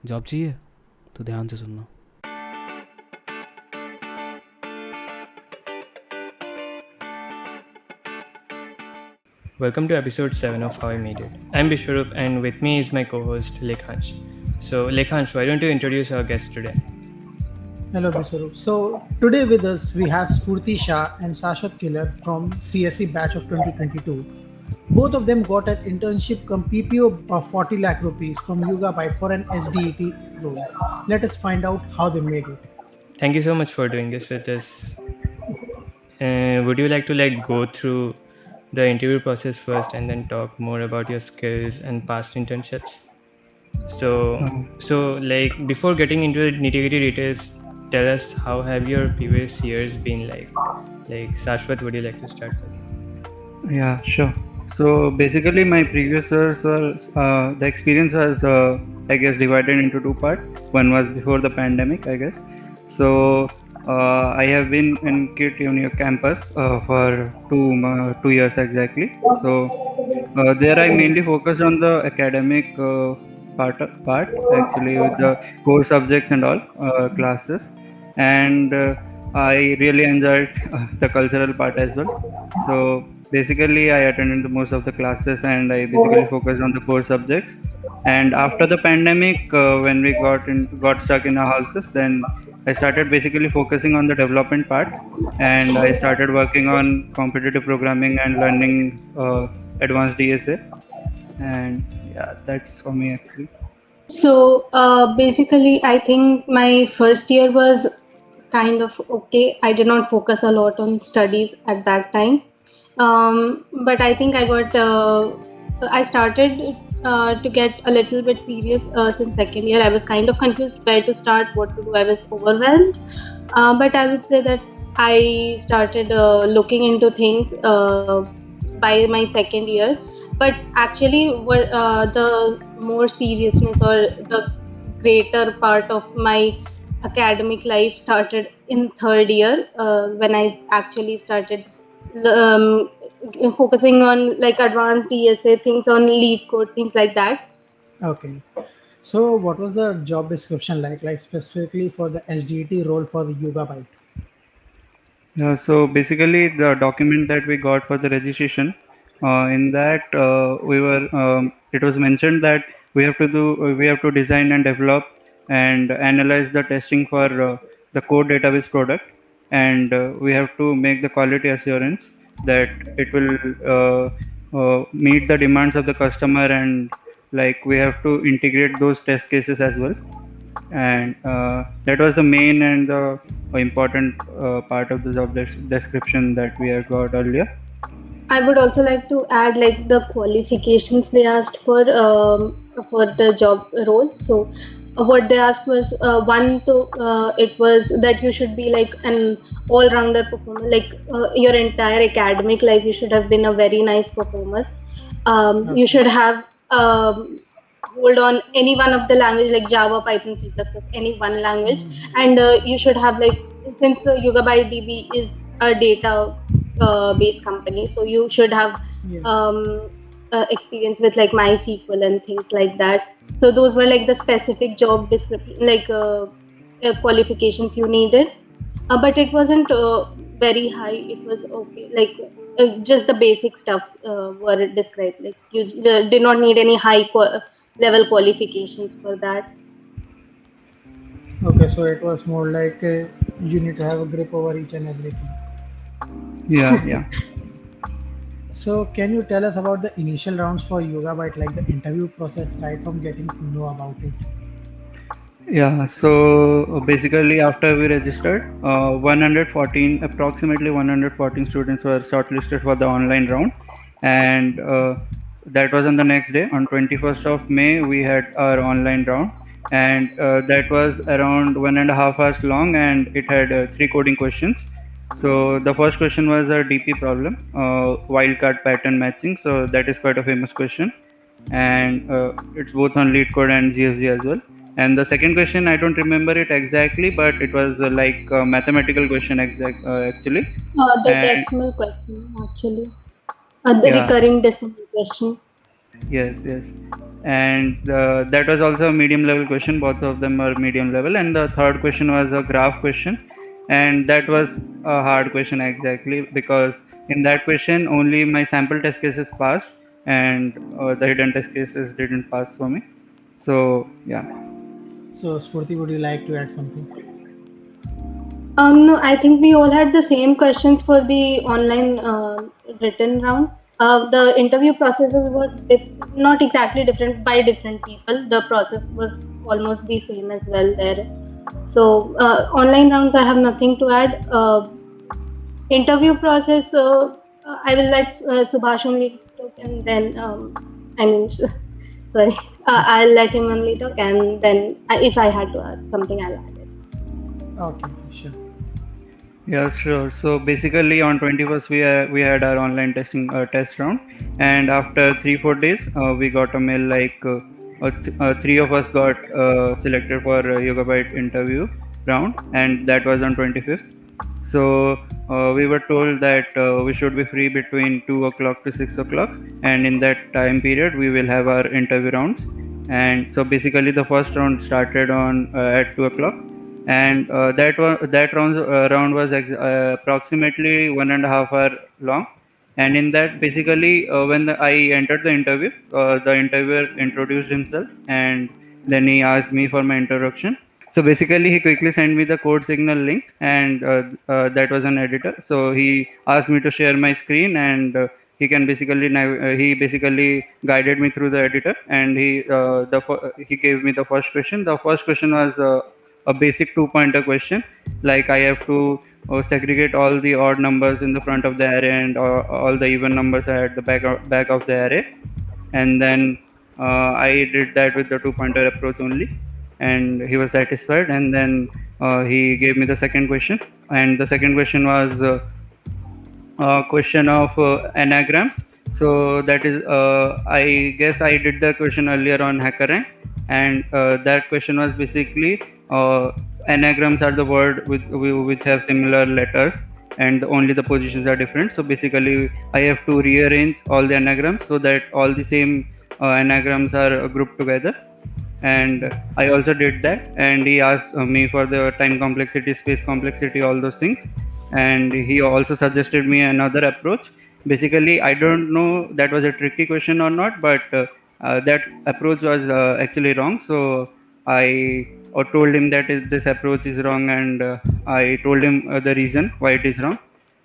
Job चाहिए तो ध्यान से सुनना। Welcome to episode 7 of How I Made It. I'm Vishwarup and with me is my co host Lekhansh. So, Lekhansh, why don't you introduce our guest today? Hello, Bisaru. So today with us we have Spurti Shah and Sashwat Killer from CSE batch of 2022. Both of them got an internship cum PPO of 40 lakh rupees from Yuga Byte for an SDET role. Let us find out how they made it. Thank you so much for doing this with us. Would you like to go through the interview process first and then talk more about your skills and past internships? So, Uh, before getting into the nitty-gritty details, tell us how have your previous years been like? Like, Sashwat, would you like to start with? yeah, sure. So basically, my previous years was the experience was, I guess, divided into two parts. One was before the pandemic, I guess. So I have been in KIT Uni campus for 2 years exactly. So there I mainly focused on the academic part actually with the core subjects and all classes, and I really enjoyed the cultural part as well. So basically, I attended the most of the classes and I basically focused on the core subjects. And after the pandemic, when we got stuck in our houses, then I started basically focusing on the development part, and I started working on competitive programming and learning advanced DSA. And yeah, that's for me actually. So basically, I think my first year was kind of okay. I did not focus a lot on studies at that time. But I think I started to get a little bit serious since second year. I was kind of confused where to start, what to do. I was overwhelmed. But I would say that I started looking into things by my second year. But actually, the more seriousness or the greater part of my academic life started in third year when I actually started um, focusing on like advanced DSA things on lead code things like that. Okay. So what was the job description like specifically for the SDET role for the Yuga Byte? Yeah, so basically, the document that we got for the registration, in that it was mentioned that we have to design and develop and analyze the testing for the core database product, and we have to make the quality assurance that it will meet the demands of the customer, and like we have to integrate those test cases as well. And that was the main and the important part of the description that we had got earlier. I would also like to add like the qualifications they asked for the job role. So what they asked was it was that you should be like an all-rounder performer. Like your entire academic life, you should have been a very nice performer. You Okay. should have hold on any one of the language like Java, Python, C++, any one language, and you should have like since Yugabyte DB is a data based company, so you should have Yes. um, experience with like MySQL and things like that. So those were like the specific job description, like qualifications you needed, but it wasn't very high. It was okay, like just the basic stuffs were described. Like you did not need any level qualifications for that. Okay, so it was more like you need to have a grip over each and everything. Yeah, yeah. So, can you tell us about the initial rounds for Yoga Byte, like the interview process, right from getting to know about it? Yeah, so basically, after we registered, 114, approximately 114 students were shortlisted for the online round, and that was on the next day, on 21st of May, we had our online round, and that was around 1.5 hours long, and it had three coding questions. So the first question was a DP problem, wildcard pattern matching. So that is quite a famous question, and it's both on lead code and GSG as well. And the second question, I don't remember it exactly, but it was like a mathematical question actually. The And decimal question, actually, the yeah, recurring decimal question. yes, yes. and that was also a medium level question. Both of them are medium level, and the third question was a graph question, and that was a hard question exactly, because in that question only my sample test cases passed, and the hidden test cases didn't pass for me. So yeah. So, Spurti, would you like to add something? No, I think we all had the same questions for the online written round. The interview processes were not exactly different by different people. The process was almost the same as well there. So, online rounds, I have nothing to add. Interview process, I will let Subhash only talk, and then, I mean, sorry, I'll let him only talk, and then if I had to add something, I'll add it. Okay, sure. Yeah, sure. So basically, on 21st, we had our online testing test round, and after 3-4 days, we got a mail like three of us got selected for a Yoga Byte interview round, and that was on 25th. So we were told that we should be free between 2 o'clock to 6 o'clock, and in that time period, we will have our interview rounds. And so basically, the first round started on at 2 o'clock, and round was approximately 1.5 hour long. And in that, basically, when I entered the interviewer introduced himself, and then he asked me for my introduction. So basically, he quickly sent me the code signal link, and that was an editor. So he asked me to share my screen, and he basically guided me through the editor, and he gave me the first question. The first question was a basic two-pointer question, like I have to segregate all the odd numbers in the front of the array, and all the even numbers at the back of the array. And then I did that with the two-pointer approach only, and he was satisfied. And then he gave me the second question, and the second question was question of anagrams. So that is, I guess I did the question earlier on HackerRank, and that question was basically anagrams are the word which have similar letters, and only the positions are different. So basically, I have to rearrange all the anagrams so that all the same anagrams are grouped together. And I also did that, and he asked me for the time complexity, space complexity, all those things. And he also suggested me another approach. Basically, I don't know that was a tricky question or not, but that approach was actually wrong. So I told him that this approach is wrong, and I told him the reason why it is wrong.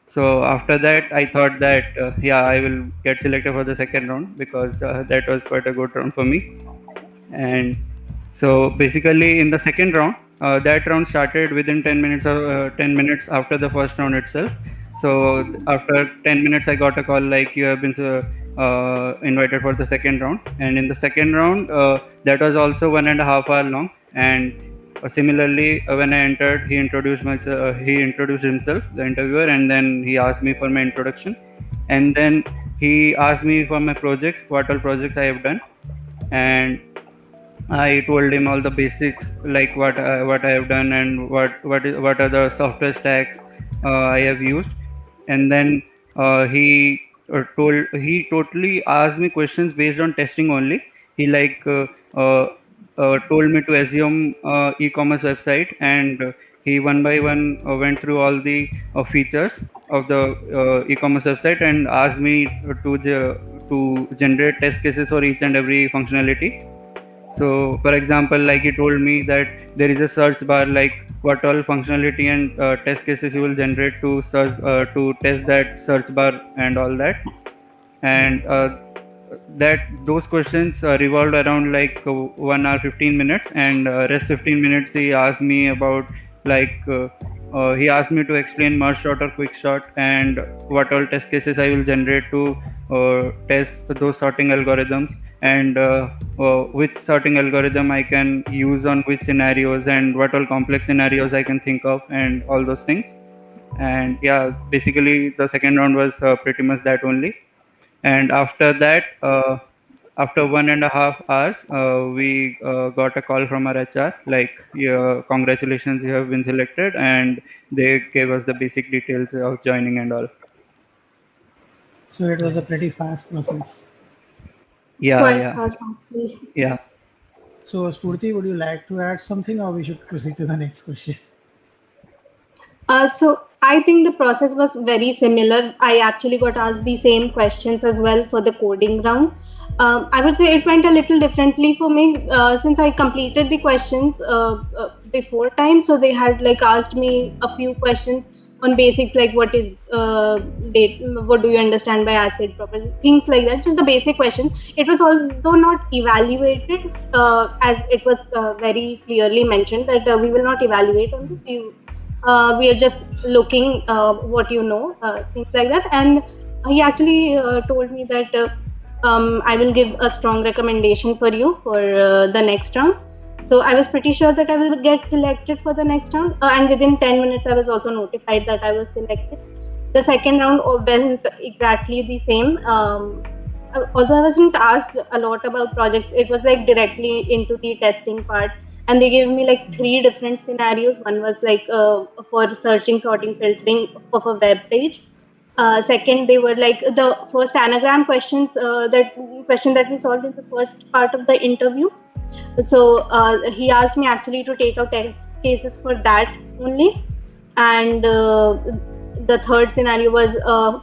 So after that, I thought that yeah, I will get selected for the second round, because that was quite a good round for me. And so basically, in the second round, that round started within 10 minutes after the first round itself. So after 10 minutes, I got a call like, you have been invited for the second round. And in the second round, that was also 1.5 hour long. And similarly, when I entered, he introduced himself, the interviewer, and then he asked me for my introduction. And then he asked me for my projects, what all projects I have done. And I told him all the basics, like what I have done, and what are the software stacks I have used. And then he totally asked me questions based on testing only. He told me to assume e-commerce website, and he one by one went through all the features of the e-commerce website, and asked me to generate test cases for each and every functionality. So, for example, like he told me that there is a search bar, like what all functionality and test cases you will generate to test that search bar and all that. And that those questions revolved around like 1 hour 15 minutes, and rest 15 minutes he asked me about like he asked me to explain merge sort or quick sort, and what all test cases I will generate to test those sorting algorithms, and which sorting algorithm I can use on which scenarios, and what all complex scenarios I can think of, and all those things. And yeah, basically the second round was pretty much that only. And after that, after 1.5 hours, we got a call from our HR, like, yeah, congratulations, you have been selected, and they gave us the basic details of joining and all. So it was a pretty fast process. Yeah, quite yeah, fast actually. yeah. So, Spurti, would you like to add something, or we should proceed to the next question? So I think the process was very similar. I actually got asked the same questions as well for the coding round. I would say it went a little differently for me since I completed the questions before time. So they had like asked me a few questions on basics like what is what do you understand by acid property, things like that. Just the basic questions. It was although not evaluated as it was very clearly mentioned that we will not evaluate on this. We are just looking what you know, things like that. And he actually told me that I will give a strong recommendation for you for the next round. So I was pretty sure that I will get selected for the next round, and within 10 minutes I was also notified that I was selected. The second round went exactly the same. Although I wasn't asked a lot about projects, it was like directly into the testing part, and they gave me like three different scenarios. One was like for searching, sorting, filtering of a web page. Second, they were like the first anagram questions, that question that we solved in the first part of the interview. So he asked me actually to take out test cases for that only. And the third scenario was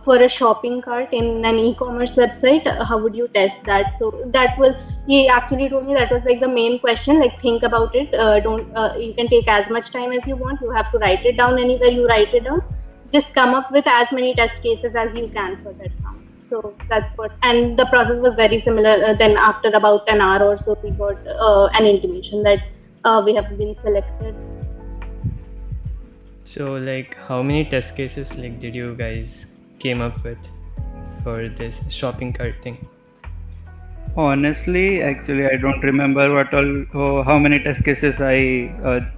for a shopping cart in an e-commerce website. How would you test that? So that was, he actually told me that was like the main question. Like think about it. Don't You can take as much time as you want. You have to write it down anywhere you write it down. Just come up with as many test cases as you can for that round. So that's what, and the process was very similar. Then after about an hour or so, we got an intimation that we have been selected. So, like, how many test cases like did you guys came up with for this shopping cart thing? Honestly, actually, I don't remember how many test cases I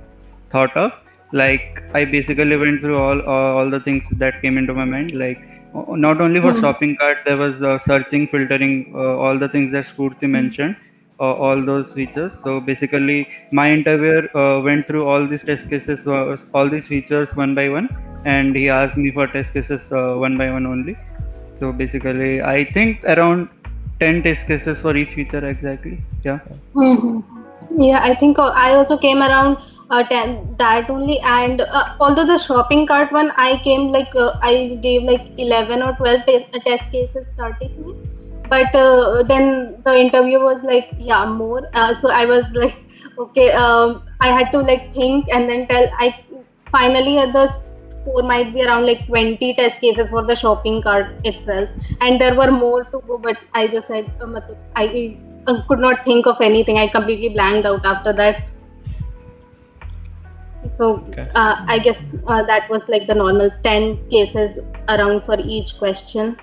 thought of. Like, I basically went through all the things that came into my mind. Like, not only for shopping cart, there was searching, filtering, all the things that Spurti mentioned, all those features. So basically, my interviewer went through all these test cases, all these features one by one, and he asked me for test cases one by one only. So basically, I think around 10 test cases for each feature exactly. Yeah. Mhm. Yeah, I think I also came around 10 that only. And although the shopping cart one, I came like I gave like 11 or 12 test cases starting with. But then the interview was like, yeah, more. So I was like, okay, I had to like think and then tell. I finally the score might be around like 20 test cases for the shopping cart itself, and there were more to go. But I just said, I could not think of anything. I completely blanked out after that. So Okay. I guess that was like the normal 10 cases around for each question.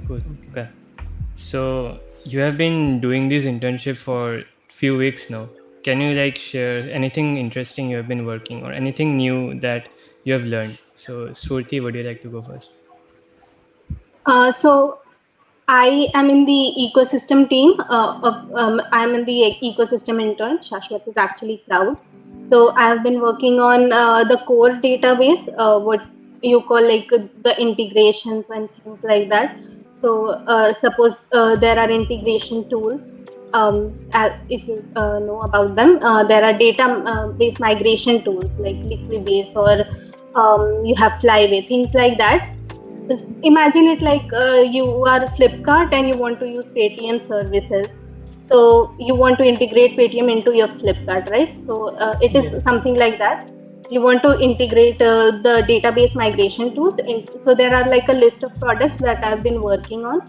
Cool. Okay. So you have been doing this internship for few weeks now. Can you like share anything interesting you have been working or anything new that you have learned? So Surti, would you like to go first? So I am in the ecosystem team I'm in the ecosystem intern. Shashwat is actually cloud. So I have been working on the core database, what you call like the integrations and things like that. So suppose there are integration tools. If you know about them, there are data base migration tools like Liquibase or you have Flyway, things like that. Imagine it like you are Flipkart and you want to use Paytm services. So you want to integrate Paytm into your Flipkart, right? So it is Yes. something like that. You want to integrate the database migration tools. So there are like a list of products that I've been working on.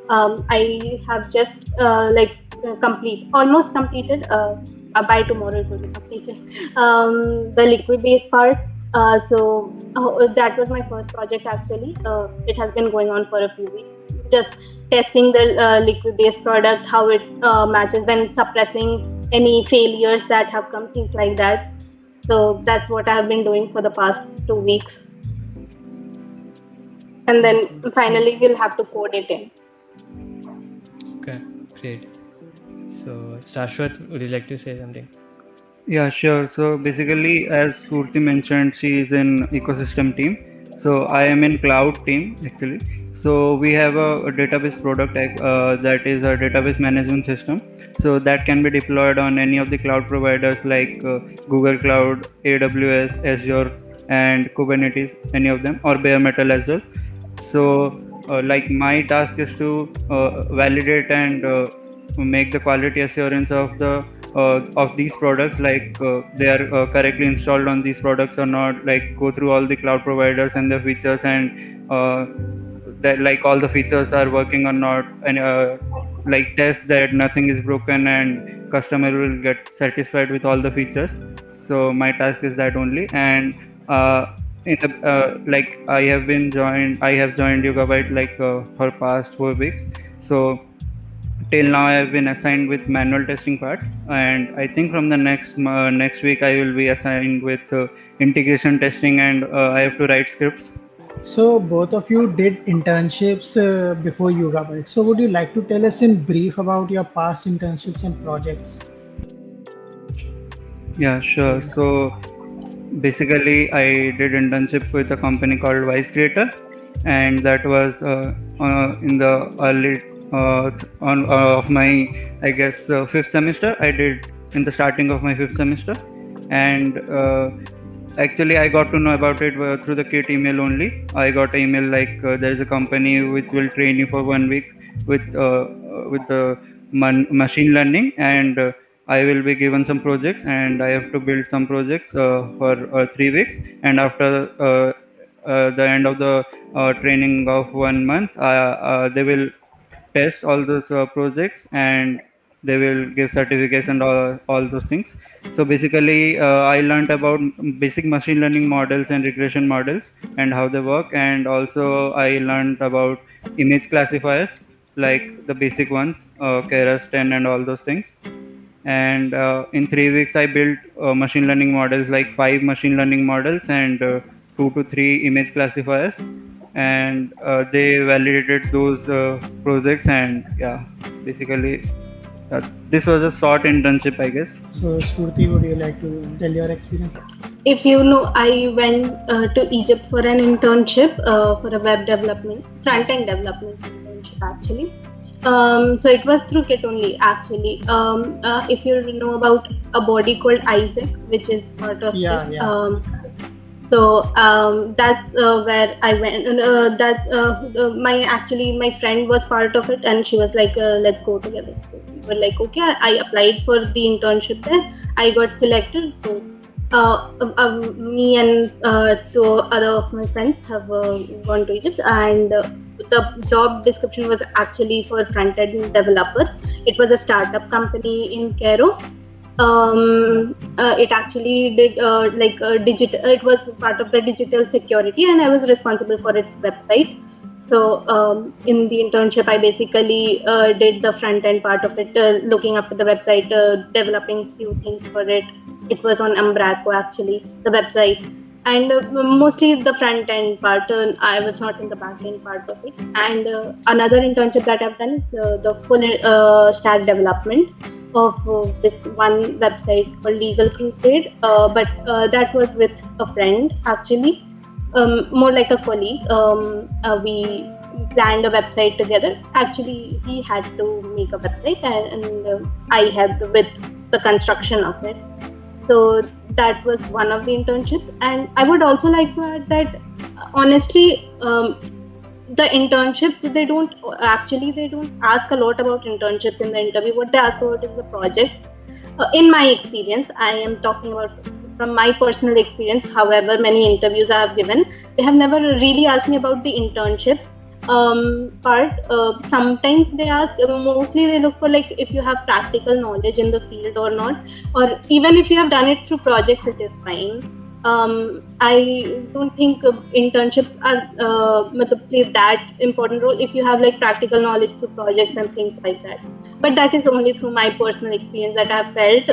I have just almost completed. By tomorrow it will be completed. The liquid base part. That was my first project actually. It has been going on for a few weeks. Just testing the liquid based product, how it matches, then suppressing any failures that have come, things like that. So that's what I have been doing for the past 2 weeks. And then finally we'll have to code it in. Okay, great. So Shashwat, would you like to say something? Yeah, sure. So basically, as Purti mentioned, she is in ecosystem team. So I am in cloud team actually. So we have a database product that is a database management system. So that can be deployed on any of the cloud providers like Google Cloud, AWS, Azure, and Kubernetes, any of them, or bare metal as well. So like my task is to validate and make the quality assurance of these products, like they are correctly installed on these products or not, like go through all the cloud providers and their features, and that like all the features are working or not, and like test that nothing is broken and customer will get satisfied with all the features. So my task is that only. And in the like I have joined Yugabyte like for past 4 weeks. So till now I have been assigned with manual testing part, and I think from the next week I will be assigned with integration testing, and I have to write scripts. So both of you did internships before Yugabyte. So would you like to tell us in brief about your past internships and projects? Yeah, sure. So basically, I did internship with a company called Vice Creator, and that was in the early on of my, I guess, fifth semester. I did in the starting of my fifth semester, and actually I got to know about it through the kit email only. I got an email like there is a company which will train you for 1 week with the machine learning, and I will be given some projects, and I have to build some projects for 3 weeks. And after the end of the training of 1 month, they will test all those projects, and they will give certificates and all those things. So basically I learned about basic machine learning models and regression models and how they work, and also I learned about image classifiers, like the basic ones, keras 10 and all those things. And in 3 weeks I built machine learning models, like 5 machine learning models, and 2 to 3 image classifiers, and they validated those projects. And yeah, basically this was a short internship, I guess. So Shruti, would you like to tell your experience? If you know, I went to Egypt for an internship for a web development, front-end development internship actually. So it was through Kit only actually. If you know about a body called Isaac, which is part of Yeah, it. yeah. So that's where I went. My friend was part of it, and she was like, "Let's go together." So we were like, "Okay." I applied for the internship there. I got selected. So me and two other of my friends have gone to Egypt, and the job description was actually for front-end developer. It was a startup company in Cairo. It actually did digital. It was part of the digital security, and I was responsible for its website. So in the internship, I basically did the front end part of it, looking after the website, developing few things for it. It was on Umbraco actually, the website, and mostly the front end part. I was not in the back end part of it. And another internship that I've done is the full stack development of this one website called Legal Crusade, but that was with a friend actually, more like a colleague. We planned a website together. Actually, he had to make a website, and I helped with the construction of it. So that was one of the internships. And I would also like to add that honestly, the internships, they don't ask a lot about internships in the interview. What they ask about is the projects. In my experience, I am talking about from my personal experience. However many interviews I have given, they have never really asked me about the internships part. Sometimes they ask, mostly they look for like if you have practical knowledge in the field or not, or even if you have done it through projects, it is fine. I don't think internships are play that important role if you have like practical knowledge through projects and things like that. But that is only through my personal experience that I have felt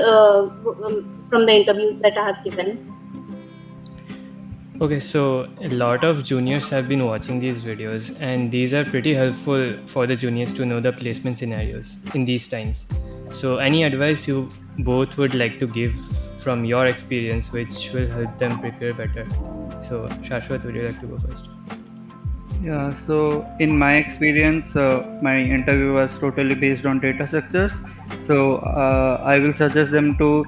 from the interviews that I have given. Okay, so a lot of juniors have been watching these videos, and these are pretty helpful for the juniors to know the placement scenarios in these times. So any advice you both would like to give from your experience which will help them prepare better? So Shashwat, would you like to go first? Yeah, so in my experience, my interview was totally based on data structures. So I will suggest them to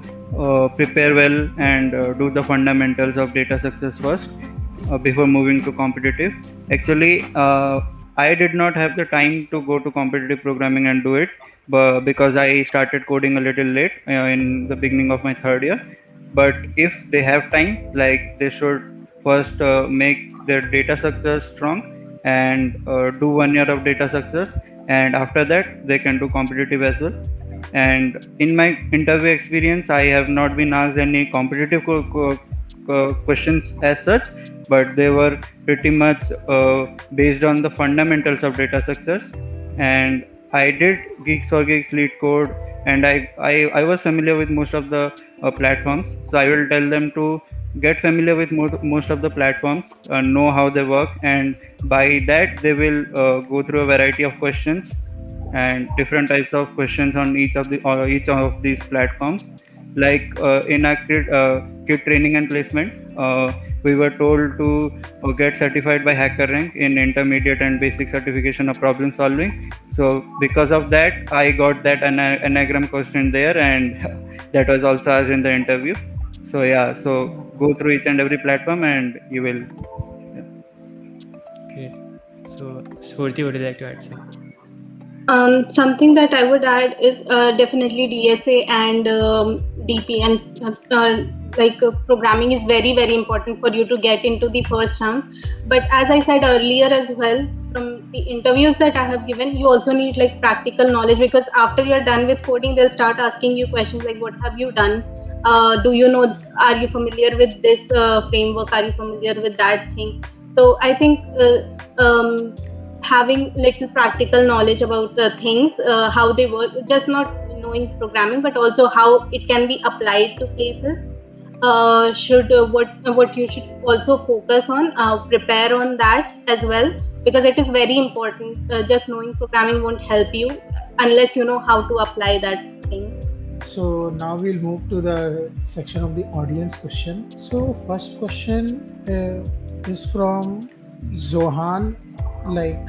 prepare well and do the fundamentals of data structures first before moving to competitive. Actually, I did not have the time to go to competitive programming and do it, but because I started coding a little late in the beginning of my third year. But if they have time, like they should first make their data structures strong and do 1 year of data structures, and after that they can do competitive as well. And in my interview experience, I have not been asked any competitive questions as such, but they were pretty much based on the fundamentals of data structures. And I did Geeks for Geeks lead code, and I was familiar with most of the platforms. So I will tell them to get familiar with most of the platforms, know how they work, and by that they will go through a variety of questions and different types of questions on each of these platforms. Like in our kid training and placement, we were told to get certified by HackerRank in intermediate and basic certification of problem solving. So because of that, I got that anagram question there, and that was also asked in the interview. So yeah, so go through each and every platform, and you will. Great. So, Spurti, would you like to add something? Something that I would add is definitely DSA and DP, and programming is very, very important for you to get into the first round. But as I said earlier as well, from the interviews that I have given, you also need like practical knowledge, because after you're done with coding, they'll start asking you questions like, what have you done? Do you know, are you familiar with this framework? Are you familiar with that thing? So I think having little practical knowledge about things, how they work, just not knowing programming, but also how it can be applied to places. Should what you should also focus on, prepare on that as well, because it is very important. Just knowing programming won't help you unless you know how to apply that thing. So now we'll move to the section of the audience question. So first question is from Zohan. Like,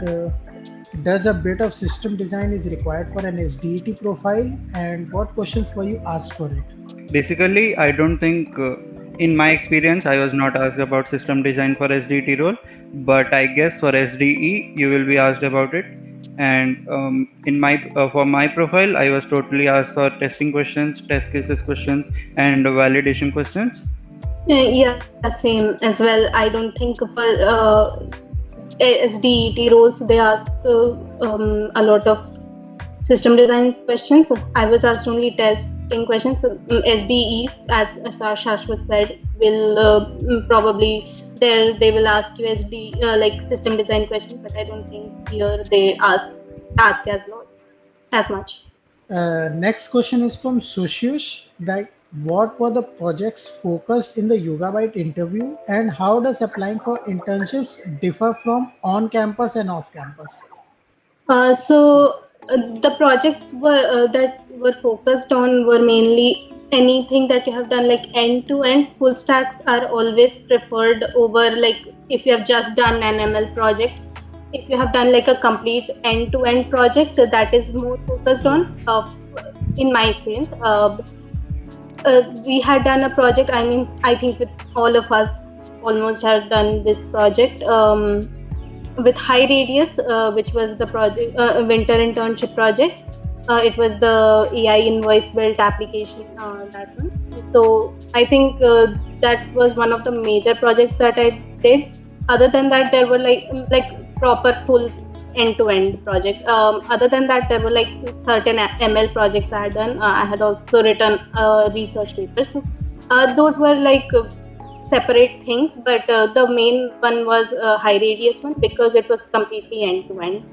does a bit of system design is required for an SDET profile, and what questions were you asked for it? Basically, I don't think, in my experience, I was not asked about system design for SDT role, but I guess for SDE, you will be asked about it. And in my for my profile, I was totally asked for testing questions, test cases questions, and validation questions. Yeah, same as well. I don't think for SDET roles they ask a lot of system design questions. So I was asked only testing questions. So SDE, as Shashwat said, will probably there they will ask you SD like system design questions, but I don't think here they ask as much. Next question is from Sushush. That what were the projects focused in the Yugabyte interview, and how does applying for internships differ from on-campus and off-campus? The projects that were focused on were mainly anything that you have done like end to end. Full stacks are always preferred over like if you have just done an ML project. If you have done like a complete end to end project, that is more focused on. In my experience, we had done a project. I mean, I think with all of us almost had done this project. With High Radius, which was the project winter internship project. It was the AI invoice built application, that one. So I think that was one of the major projects that I did. Other than that, there were like proper full end-to-end project. Other than that, there were like certain ML projects I had done. I had also written research papers. So those were like separate things, but the main one was High Radius one because it was completely end to end.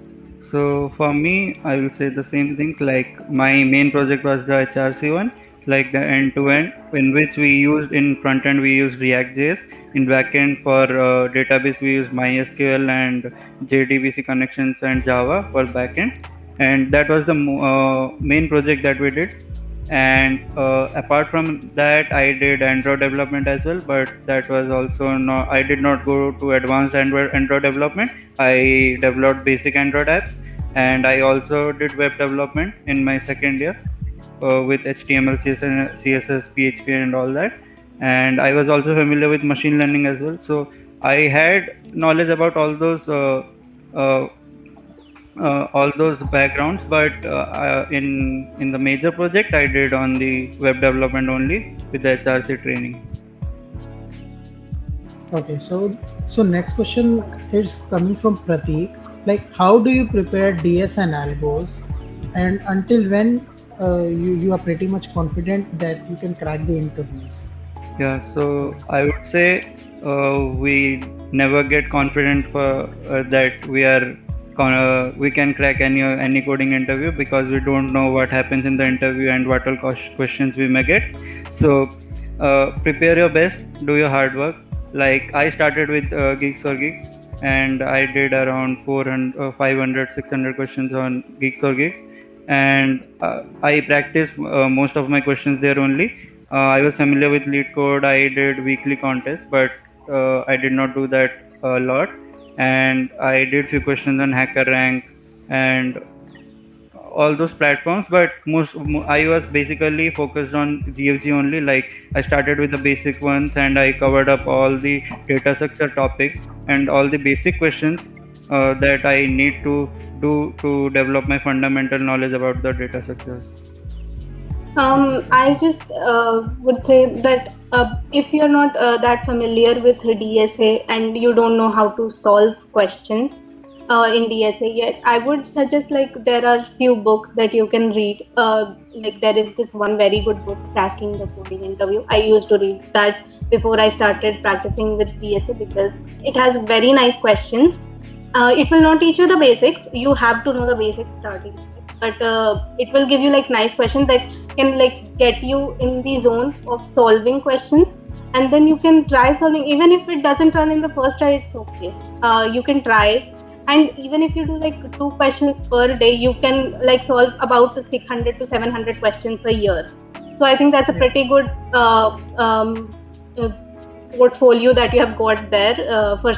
So for me, I will say the same things. Like my main project was the HRC one, like the end to end, in which we used in front end we used React.js, in back end for database we used MySQL and JDBC connections and Java for back end, and that was the main project that we did. And apart from that, I did Android development as well, but that was also not, I did not go to advanced Android development. I developed basic Android apps, and I also did web development in my second year with HTML, CSS, PHP, and all that. And I was also familiar with machine learning as well. So I had knowledge about uh, all those backgrounds, but in the major project I did on the web development only with the HRC training. Okay, so next question is coming from Prateek. Like, how do you prepare DS and algos, and until when you are pretty much confident that you can crack the interviews? Yeah, so I would say we never get confident for that we can crack any coding interview, because we don't know what happens in the interview and what all questions we may get. So prepare your best, do your hard work. Like, I started with Geeks for Geeks, and I did around 400 500 600 questions on Geeks for Geeks, and I practiced most of my questions there only. I was familiar with Lead Code. I did weekly contests, but I did not do that a lot. And I did few questions on HackerRank and all those platforms. But I was basically focused on GFG only. Like, I started with the basic ones, and I covered up all the data structure topics and all the basic questions that I need to do to develop my fundamental knowledge about the data structures. I just would say that if you're not that familiar with DSA and you don't know how to solve questions in DSA yet, I would suggest, like, there are few books that you can read. Like, there is this one very good book, Cracking the Coding Interview. I used to read that before I started practicing with DSA because it has very nice questions. It will not teach you the basics. You have to know the basics starting, but it will give you like nice questions that can like get you in the zone of solving questions, and then you can try solving. Even if it doesn't run in the first try, it's okay. You can try, and even if you do like 2 questions per day, you can like solve about 600 to 700 questions a year. So I think that's a pretty good portfolio that you have got there for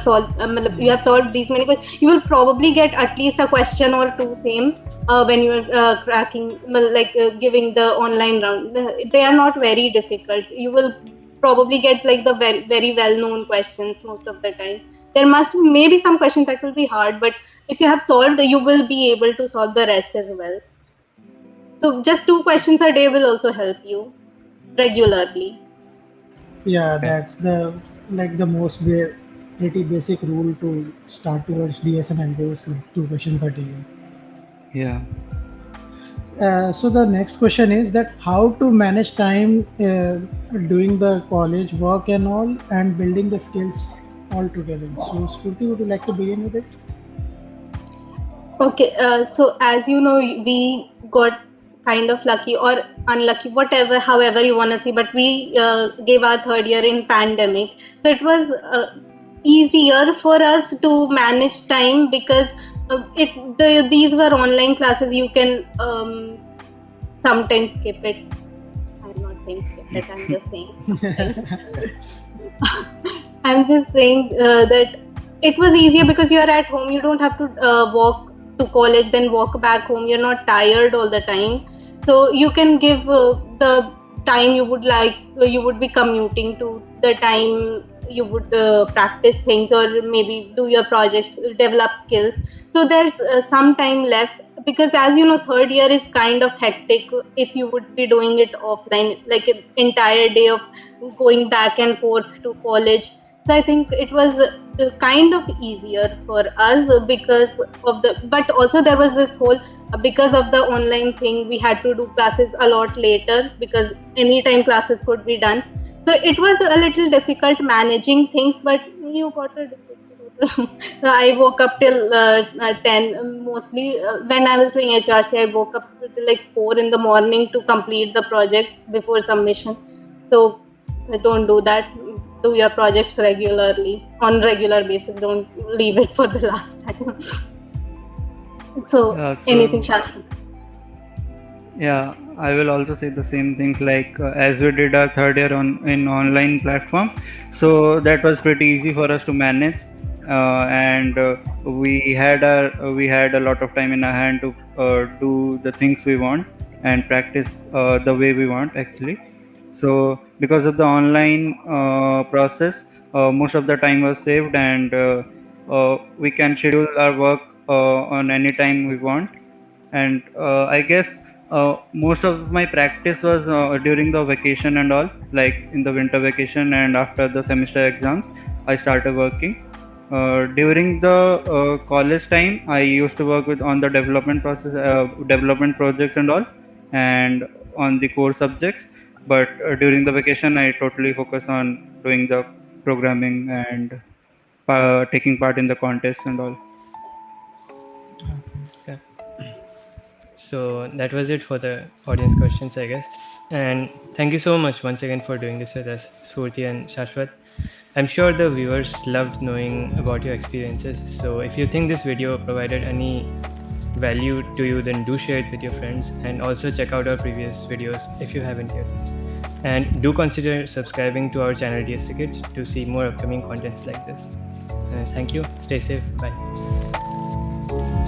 you have solved these many questions. You will probably get at least a question or two same when you are cracking, giving the online round. They are not very difficult. You will probably get like the very, very well-known questions most of the time. There must be maybe some questions that will be hard, but if you have solved, you will be able to solve the rest as well. So just 2 questions a day will also help you regularly. Yeah, that's the most pretty basic rule to start towards DS and algos, like 2 questions a day. Yeah. So the next question is that how to manage time doing the college work and all, and building the skills all together. So Spurti, would you like to begin with it? Okay, so as you know, we got kind of lucky or unlucky, whatever, however you want to see, but we gave our 3rd year in pandemic. So it was easier for us to manage time because these were online classes. You can sometimes skip it. I'm not saying skip it, I'm just saying. I'm just saying that it was easier because you are at home. You don't have to walk to college, then walk back home. You're not tired all the time. So you can give the time you would like, you would be commuting to, the time you would practice things or maybe do your projects, develop skills. So there's some time left because, as you know, 3rd year is kind of hectic if you would be doing it offline, like an entire day of going back and forth to college. So I think it was kind of easier for us because of but also there was this whole, because of the online thing, we had to do classes a lot later because anytime classes could be done. So it was a little difficult managing things, but you got to do it. I woke up till 10 mostly. When I was doing HRC, I woke up till like 4 in the morning to complete the projects before submission. So don't do that. Do your projects regularly, on regular basis. Don't leave it for the last time. So anything, Shashwat? Yeah, I will also say the same things, like as we did our third year on in online platform, so that was pretty easy for us to manage, and we had a lot of time in our hand to do the things we want and practice the way we want actually. So because of the online process, most of the time was saved, and we can schedule our work on any time we want. And I guess most of my practice was during the vacation and all, like in the winter vacation, and after the semester exams I started working. During the college time I used to work with on the development process, development projects and all, and on the core subjects. But during the vacation I totally focus on doing the programming and taking part in the contests and all. So that was it for the audience questions, I guess. And thank you so much once again for doing this with us, Spurti and Shashwat. I'm sure the viewers loved knowing about your experiences. So if you think this video provided any value to you, then do share it with your friends, and also check out our previous videos if you haven't yet. And do consider subscribing to our channel DS Ticket to see more upcoming contents like this. Thank you. Stay safe. Bye.